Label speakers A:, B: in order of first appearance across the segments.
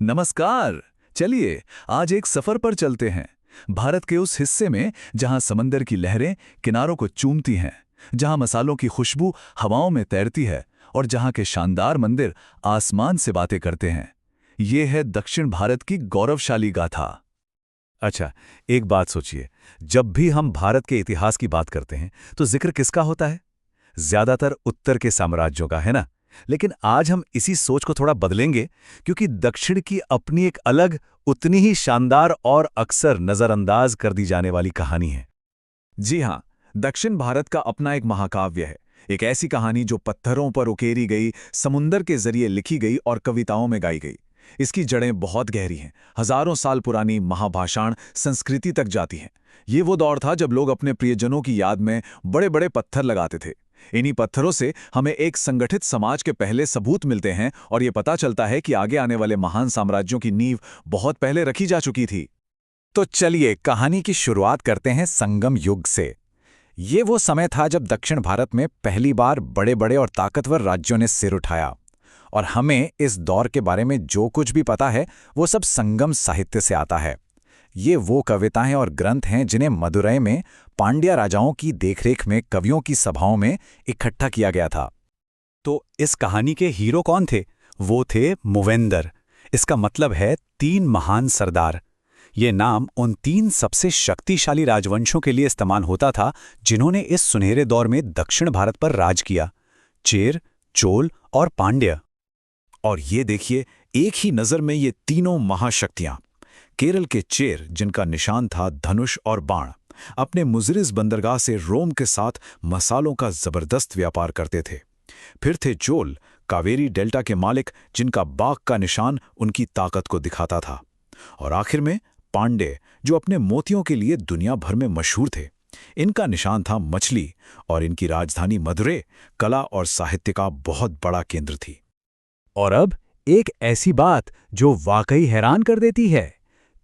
A: नमस्कार। चलिए आज एक सफर पर चलते हैं। भारत के उस हिस्से में जहां समंदर की लहरें किनारों को चूमती हैं, जहां मसालों की खुशबू हवाओं में तैरती है और जहां के शानदार मंदिर आसमान से बातें करते हैं। ये है दक्षिण भारत की गौरवशाली गाथा।
B: अच्छा, एक बात सोचिए। जब भी हम भारत के इतिहास की बात करते हैं तो जिक्र किसका होता है? ज्यादातर उत्तर के साम्राज्यों का, है ना? लेकिन आज हम इसी सोच को थोड़ा बदलेंगे, क्योंकि दक्षिण की अपनी एक अलग, उतनी ही शानदार और अक्सर नजरअंदाज कर दी जाने वाली कहानी है।
A: जी हाँ, दक्षिण भारत का अपना एक महाकाव्य है। एक ऐसी कहानी जो पत्थरों पर उकेरी गई, समुंदर के जरिए लिखी गई और कविताओं में गाई गई। इसकी जड़ें बहुत गहरी हैं, हजारों साल पुरानी महाभाषाण संस्कृति तक जाती हैं। ये वो दौर था जब लोग अपने प्रियजनों की याद में बड़े बड़े पत्थर लगाते थे। इन्हीं पत्थरों से हमें एक संगठित समाज के पहले सबूत मिलते हैं और ये पता चलता है कि आगे आने वाले महान साम्राज्यों की नींव बहुत पहले रखी जा चुकी थी।
B: तो चलिए कहानी की शुरुआत करते हैं संगम युग से। ये वो समय था जब दक्षिण भारत में पहली बार बड़े बड़े और ताकतवर राज्यों ने सिर उठाया। और हमें इस दौर के बारे में जो कुछ भी पता है वो सब संगम साहित्य से आता है। ये वो कविताएं और ग्रंथ हैं जिन्हें मदुरै में पांड्या राजाओं की देखरेख में कवियों की सभाओं में इकट्ठा किया गया था। तो इस कहानी के हीरो कौन थे? वो थे मूवेंदर। इसका मतलब है 3 महान सरदार। ये नाम उन 3 सबसे शक्तिशाली राजवंशों के लिए इस्तेमाल होता था जिन्होंने इस सुनहरे दौर में दक्षिण भारत पर राज किया: चेर, चोल और पांड्य।
A: और ये देखिए, एक ही नजर में ये तीनों महाशक्तियां। केरल के चेर, जिनका निशान था धनुष और बाण, अपने मुजरिस बंदरगाह से रोम के साथ मसालों का जबरदस्त व्यापार करते थे। फिर थे चोल, कावेरी डेल्टा के मालिक, जिनका बाघ का निशान उनकी ताकत को दिखाता था। और आखिर में पांडे, जो अपने मोतियों के लिए दुनिया भर में मशहूर थे। इनका निशान था मछली और इनकी राजधानी मदुरै कला और साहित्य का बहुत बड़ा केंद्र थी।
B: और अब एक ऐसी बात जो वाकई हैरान कर देती है।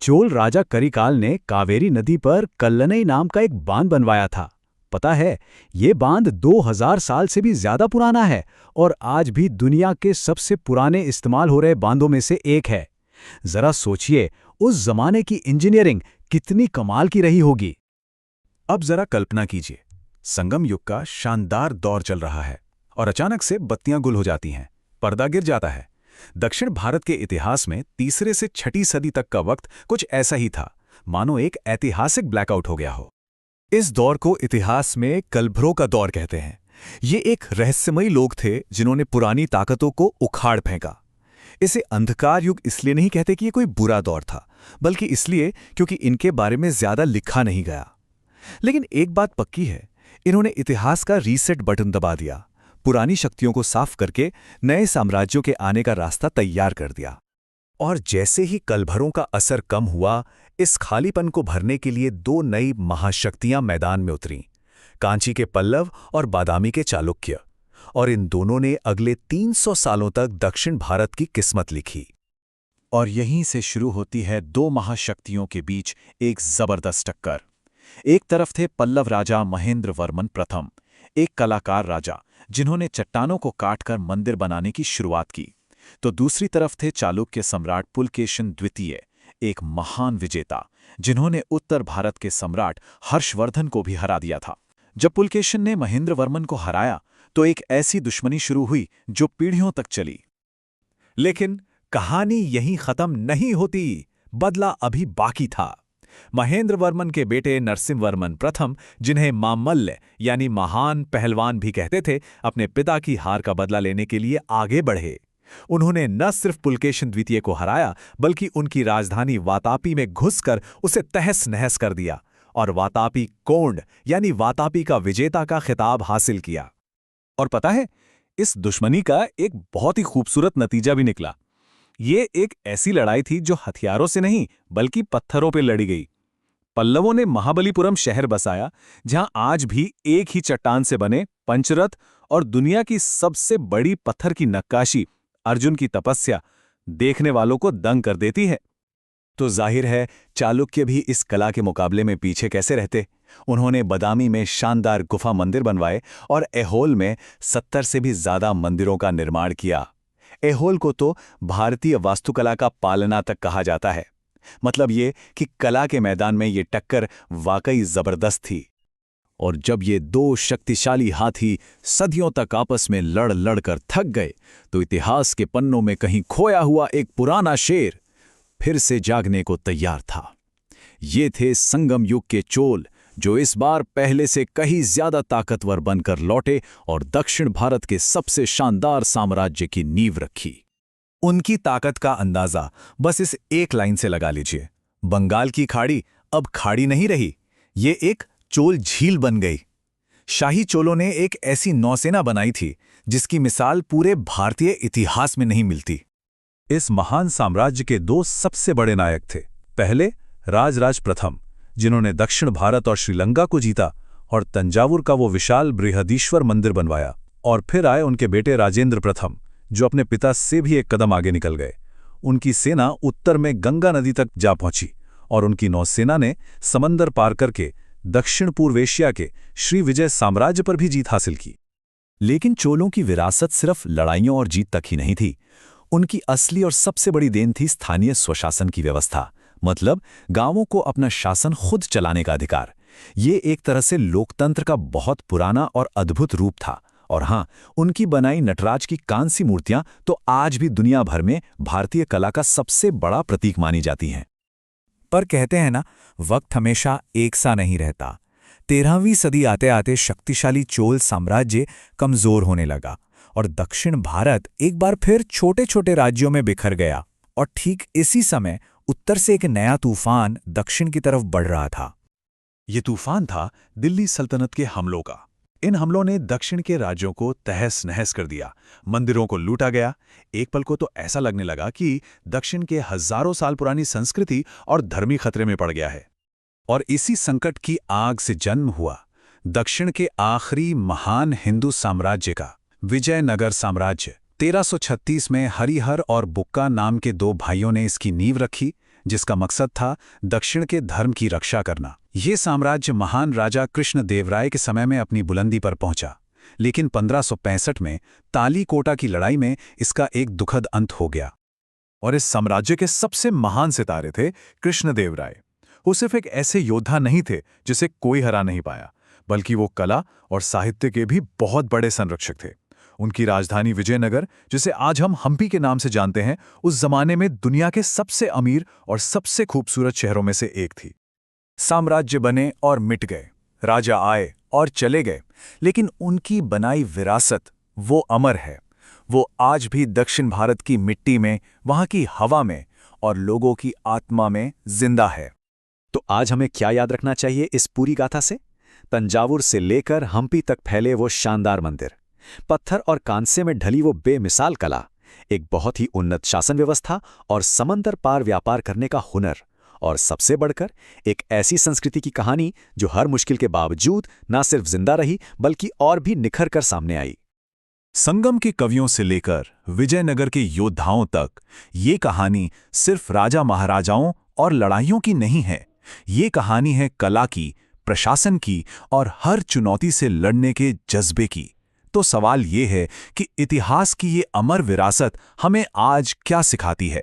B: चोल राजा करिकाल ने कावेरी नदी पर कल्लनई नाम का एक बांध बनवाया था। पता है, ये बांध 2000 साल से भी ज्यादा पुराना है और आज भी दुनिया के सबसे पुराने इस्तेमाल हो रहे बांधों में से एक है। जरा सोचिए, उस जमाने की इंजीनियरिंग कितनी कमाल की रही होगी।
A: अब जरा कल्पना कीजिए, संगम युग का शानदार दौर चल रहा है और अचानक से बत्तियां गुल हो जाती हैं, पर्दा गिर जाता है। दक्षिण भारत के इतिहास में तीसरे से छठी सदी तक का वक्त कुछ ऐसा ही था, मानो एक ऐतिहासिक ब्लैकआउट हो गया हो।
B: इस दौर को इतिहास में कलभरों का दौर कहते हैं। ये एक रहस्यमयी लोग थे जिन्होंने पुरानी ताकतों को उखाड़ फेंका। इसे अंधकार युग इसलिए नहीं कहते कि ये कोई बुरा दौर था, बल्कि इसलिए क्योंकि इनके बारे में ज्यादा लिखा नहीं गया। लेकिन एक बात पक्की है, इन्होंने इतिहास का रीसेट बटन दबा दिया, पुरानी शक्तियों को साफ करके नए साम्राज्यों के आने का रास्ता तैयार कर दिया। और जैसे ही कलभरों का असर कम हुआ, इस खालीपन को भरने के लिए 2 नई महाशक्तियां मैदान में उतरीं, कांची के पल्लव और बादामी के चालुक्य। और इन दोनों ने अगले 300 सालों तक दक्षिण भारत की किस्मत लिखी।
A: और यहीं से शुरू होती है 2 महाशक्तियों के बीच एक जबरदस्त टक्कर। एक तरफ थे पल्लव राजा महेंद्र वर्मन प्रथम, एक कलाकार राजा जिन्होंने चट्टानों को काटकर मंदिर बनाने की शुरुआत की। तो दूसरी तरफ थे चालुक्य सम्राट पुलकेशिन द्वितीय, एक महान विजेता जिन्होंने उत्तर भारत के सम्राट हर्षवर्धन को भी हरा दिया था। जब पुलकेशिन ने महेंद्र वर्मन को हराया तो एक ऐसी दुश्मनी शुरू हुई जो पीढ़ियों तक चली।
B: लेकिन कहानी यहीं खत्म नहीं होती, बदला अभी बाकी था। महेंद्र वर्मन के बेटे नरसिंह वर्मन प्रथम, जिन्हें मामल्ल यानी महान पहलवान भी कहते थे, अपने पिता की हार का बदला लेने के लिए आगे बढ़े। उन्होंने न सिर्फ पुलकेशिन द्वितीय को हराया, बल्कि उनकी राजधानी वातापी में घुसकर उसे तहस नहस कर दिया और वातापी कोंड यानी वातापी का विजेता का खिताब हासिल किया। और पता है, इस दुश्मनी का एक बहुत ही खूबसूरत नतीजा भी निकला। ये एक ऐसी लड़ाई थी जो हथियारों से नहीं बल्कि पत्थरों पर लड़ी गई। पल्लवों ने महाबलीपुरम शहर बसाया, जहां आज भी एक ही चट्टान से बने पंचरथ और दुनिया की सबसे बड़ी पत्थर की नक्काशी अर्जुन की तपस्या देखने वालों को दंग कर देती है। तो जाहिर है, चालुक्य भी इस कला के मुकाबले में पीछे कैसे रहते। उन्होंने बदामी में शानदार गुफा मंदिर बनवाए और ऐहोल में 70 से भी ज्यादा मंदिरों का निर्माण किया। ऐहोल को तो भारतीय वास्तुकला का पालना तक कहा जाता है। मतलब ये कि कला के मैदान में ये टक्कर वाकई जबरदस्त थी। और जब ये दो शक्तिशाली हाथी सदियों तक आपस में लड़ लड़ कर थक गए, तो इतिहास के पन्नों में कहीं खोया हुआ एक पुराना शेर फिर से जागने को तैयार था। ये थे संगम युग के चोल, जो इस बार पहले से कहीं ज्यादा ताकतवर बनकर लौटे और दक्षिण भारत के सबसे शानदार साम्राज्य की नींव रखी। उनकी ताकत का अंदाजा बस इस एक लाइन से लगा लीजिए। बंगाल की खाड़ी अब खाड़ी नहीं रही, ये एक चोल झील बन गई। शाही चोलों ने एक ऐसी नौसेना बनाई थी जिसकी मिसाल पूरे भारतीय इतिहास में नहीं मिलती। इस महान साम्राज्य के दो सबसे बड़े नायक थे। पहले राजराज प्रथम, जिन्होंने दक्षिण भारत और श्रीलंका को जीता और तंजावुर का वो विशाल बृहदीश्वर मंदिर बनवाया। और फिर आए उनके बेटे राजेंद्र प्रथम, जो अपने पिता से भी एक कदम आगे निकल गए। उनकी सेना उत्तर में गंगा नदी तक जा पहुंची और उनकी नौसेना ने समंदर पार करके दक्षिण पूर्व एशिया के श्री विजय साम्राज्य पर भी जीत हासिल की। लेकिन चोलों की विरासत सिर्फ लड़ाइयों और जीत तक ही नहीं थी। उनकी असली और सबसे बड़ी देन थी स्थानीय स्वशासन की व्यवस्था, मतलब गांवों को अपना शासन खुद चलाने का अधिकार। ये एक तरह से लोकतंत्र का बहुत पुराना और अद्भुत रूप था। और हाँ, उनकी बनाई नटराज की कांस्य मूर्तियां तो आज भी दुनिया भर में भारतीय कला का सबसे बड़ा प्रतीक मानी जाती हैं। पर कहते हैं ना, वक्त हमेशा एक सा नहीं रहता। 13वीं सदी आते आते शक्तिशाली चोल साम्राज्य कमजोर होने लगा और दक्षिण भारत एक बार फिर छोटे छोटे राज्यों में बिखर गया। और ठीक इसी समय उत्तर से एक नया तूफान दक्षिण की तरफ बढ़ रहा था। ये तूफान था दिल्ली सल्तनत के हमलों का। इन हमलों ने दक्षिण के राज्यों को तहस नहस कर दिया, मंदिरों को लूटा गया। एक पल को तो ऐसा लगने लगा कि दक्षिण के हजारों साल पुरानी संस्कृति और धर्मी खतरे में पड़ गया है। और इसी संकट की आग से जन्म हुआ दक्षिण के आखिरी महान हिंदू साम्राज्य का, विजयनगर साम्राज्य। 1336 में हरिहर और बुक्का नाम के दो भाइयों ने इसकी नींव रखी, जिसका मकसद था दक्षिण के धर्म की रक्षा करना। ये साम्राज्य महान राजा कृष्णदेवराय के समय में अपनी बुलंदी पर पहुंचा, लेकिन 1565 में तालीकोटा की लड़ाई में इसका एक दुखद अंत हो गया। और इस साम्राज्य के सबसे महान सितारे थे कृष्णदेवराय। वो सिर्फ एक ऐसे योद्धा नहीं थे जिसे कोई हरा नहीं पाया, बल्कि वो कला और साहित्य के भी बहुत बड़े संरक्षक थे। उनकी राजधानी विजयनगर, जिसे आज हम हम्पी के नाम से जानते हैं, उस जमाने में दुनिया के सबसे अमीर और सबसे खूबसूरत शहरों में से एक थी। साम्राज्य बने और मिट गए, राजा आए और चले गए, लेकिन उनकी बनाई विरासत वो अमर है। वो आज भी दक्षिण भारत की मिट्टी में, वहां की हवा में और लोगों की आत्मा में जिंदा है। तो आज हमें क्या याद रखना चाहिए इस पूरी गाथा से? तंजावुर से लेकर हम्पी तक फैले वो शानदार मंदिर, पत्थर और कांसे में ढली वो बेमिसाल कला, एक बहुत ही उन्नत शासन व्यवस्था और समंदर पार व्यापार करने का हुनर, और सबसे बढ़कर एक ऐसी संस्कृति की कहानी जो हर मुश्किल के बावजूद न सिर्फ जिंदा रही बल्कि और भी निखर कर सामने आई। संगम के कवियों से लेकर विजयनगर के योद्धाओं तक ये कहानी सिर्फ राजा महाराजाओं और लड़ाइयों की नहीं है। ये कहानी है कला की, प्रशासन की और हर चुनौती से लड़ने के जज्बे की। तो सवाल ये है कि इतिहास की ये अमर विरासत हमें आज क्या सिखाती है?